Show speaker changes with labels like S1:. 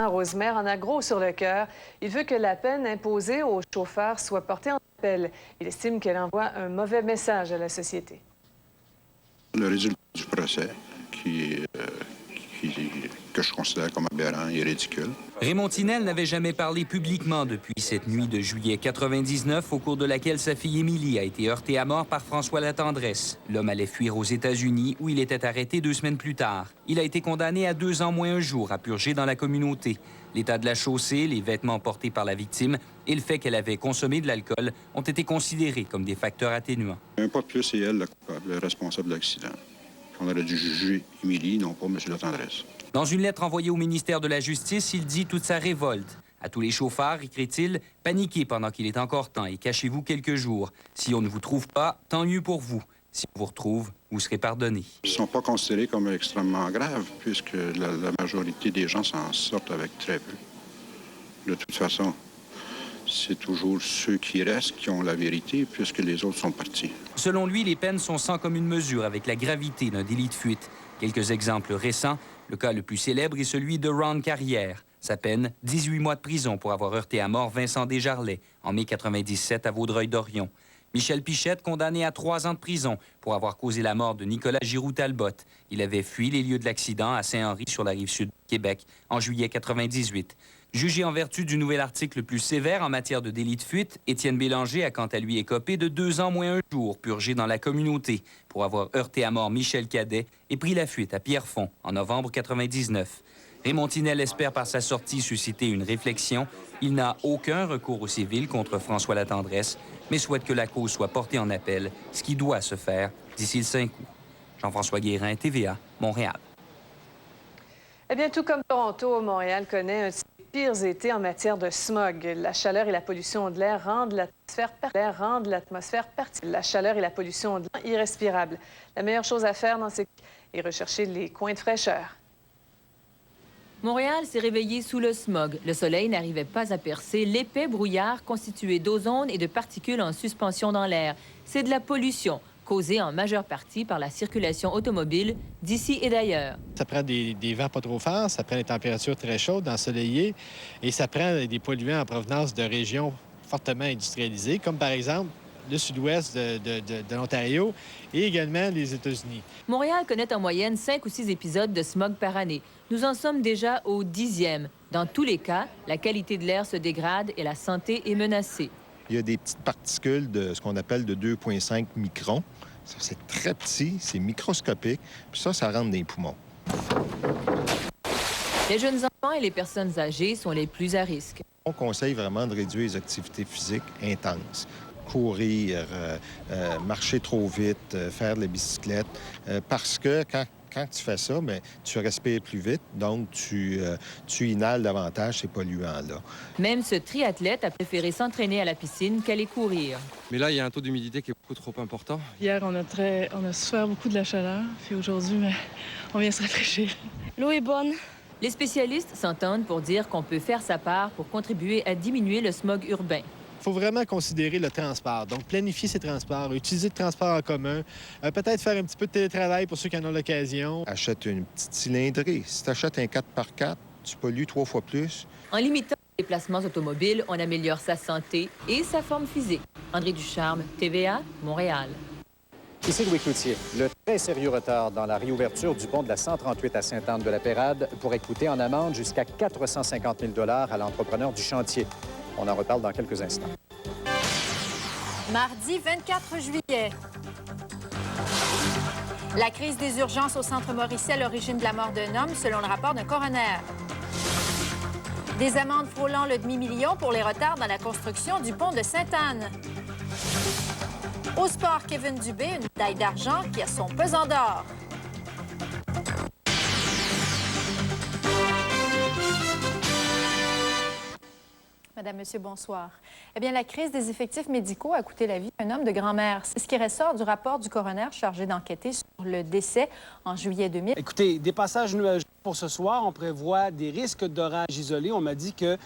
S1: Rosemère en a gros sur le cœur. Il veut que la peine imposée aux chauffeurs soit portée en appel. Il estime qu'elle envoie un mauvais message à la société.
S2: Le résultat du procès, que je considère comme aberrant et ridicule.
S3: Raymond Tinel n'avait jamais parlé publiquement depuis cette nuit de juillet 99, au cours de laquelle sa fille Émilie a été heurtée à mort par François Latendresse. L'homme allait fuir aux États-Unis, où il était arrêté 2 semaines plus tard. Il a été condamné à 2 ans moins un jour à purger dans la communauté. L'état de la chaussée, les vêtements portés par la victime et le fait qu'elle avait consommé de l'alcool ont été considérés comme des facteurs atténuants.
S2: Un pas de plus, c'est elle la coupable, le responsable de l'accident. On aurait dû juger Émilie, non pas M. Latendresse.
S3: Dans une lettre envoyée au ministère de la Justice, il dit toute sa révolte. À tous les chauffeurs, écrit-il, paniquez pendant qu'il est encore temps et cachez-vous quelques jours. Si on ne vous trouve pas, tant mieux pour vous. Si on vous retrouve, vous serez pardonné.
S2: Ils ne sont pas considérés comme extrêmement graves, puisque la majorité des gens s'en sortent avec très peu. De toute façon, c'est toujours ceux qui restent qui ont la vérité, puisque les autres sont partis.
S3: Selon lui, les peines sont sans commune mesure avec la gravité d'un délit de fuite. Quelques exemples récents. Le cas le plus célèbre est celui de Ron Carrière. Sa peine, 18 mois de prison pour avoir heurté à mort Vincent Desjarlais en mai 97 à Vaudreuil-Dorion. Michel Pichette, condamné à 3 ans de prison pour avoir causé la mort de Nicolas Giroux-Talbot. Il avait fui les lieux de l'accident à Saint-Henri sur la rive sud du Québec en juillet 98. Jugé en vertu du nouvel article plus sévère en matière de délit de fuite, Étienne Bélanger a quant à lui écopé de 2 ans moins un jour purgé dans la communauté pour avoir heurté à mort Michel Cadet et pris la fuite à Pierrefonds en novembre 99. Raymond Tinel espère par sa sortie susciter une réflexion. Il n'a aucun recours au civil contre François Latendresse, mais souhaite que la cause soit portée en appel, ce qui doit se faire d'ici le 5 août. Jean-François Guérin, TVA, Montréal.
S1: Eh bien, tout comme Toronto, Montréal connaît un des pires étés en matière de smog. La chaleur et la pollution de l'air rendent l'atmosphère La chaleur et la pollution de l'air irrespirables. La meilleure chose à faire dans ces cas est rechercher les coins de fraîcheur.
S4: Montréal s'est réveillé sous le smog. Le soleil n'arrivait pas à percer l'épais brouillard constitué d'ozone et de particules en suspension dans l'air. C'est de la pollution, causée en majeure partie par la circulation automobile d'ici et d'ailleurs.
S5: Ça prend des vents pas trop forts, ça prend des températures très chaudes, ensoleillées, et ça prend des polluants en provenance de régions fortement industrialisées, comme par exemple le sud-ouest de l'Ontario et également les États-Unis.
S4: Montréal connaît en moyenne 5 ou 6 épisodes de smog par année. Nous en sommes déjà au 10e. Dans tous les cas, la qualité de l'air se dégrade et la santé est menacée.
S6: Il y a des petites particules de ce qu'on appelle de 2,5 microns. Ça, c'est très petit, c'est microscopique, puis ça rentre dans les poumons.
S4: Les jeunes enfants et les personnes âgées sont les plus à risque.
S6: On conseille vraiment de réduire les activités physiques intenses. Courir, marcher trop vite, faire de la bicyclette, parce que quand tu fais ça, bien, tu respires plus vite, donc tu inhales davantage ces polluants-là.
S4: Même ce triathlète a préféré s'entraîner à la piscine qu'aller courir.
S7: Mais là, il y a un taux d'humidité qui est beaucoup trop important.
S8: Hier, on a souffert beaucoup de la chaleur, puis aujourd'hui, on vient se rafraîchir. L'eau est bonne.
S4: Les spécialistes s'entendent pour dire qu'on peut faire sa part pour contribuer à diminuer le smog urbain.
S5: Il faut vraiment considérer le transport. Donc, planifier ces transports, utiliser le transport en commun, peut-être faire un petit peu de télétravail pour ceux qui en ont l'occasion.
S6: Achète une petite cylindrée. Si tu achètes un 4x4, tu pollues 3 fois plus.
S4: En limitant les déplacements automobiles, on améliore sa santé et sa forme physique. André Ducharme, TVA, Montréal.
S9: Ici Louis Cloutier. Le très sérieux retard dans la réouverture du pont de la 138 à Sainte-Anne-de-la-Pérade pourrait coûter en amende jusqu'à 450 000 $ à l'entrepreneur du chantier. On en reparle dans quelques instants.
S10: Mardi 24 juillet. La crise des urgences au Centre Mauricie à l'origine de la mort d'un homme, selon le rapport d'un coroner. Des amendes frôlant le demi-million pour les retards dans la construction du pont de Sainte-Anne. Au sport, Kevin Dubé, une médaille d'argent qui a son pesant d'or. Madame, Monsieur, bonsoir. Eh bien, la crise des effectifs médicaux a coûté la vie à un homme de grand-mère. C'est ce qui ressort du rapport du coroner chargé d'enquêter sur le décès en juillet 2000.
S11: Écoutez, des passages nuageux pour ce soir. On prévoit des risques d'orages isolés. On m'a dit que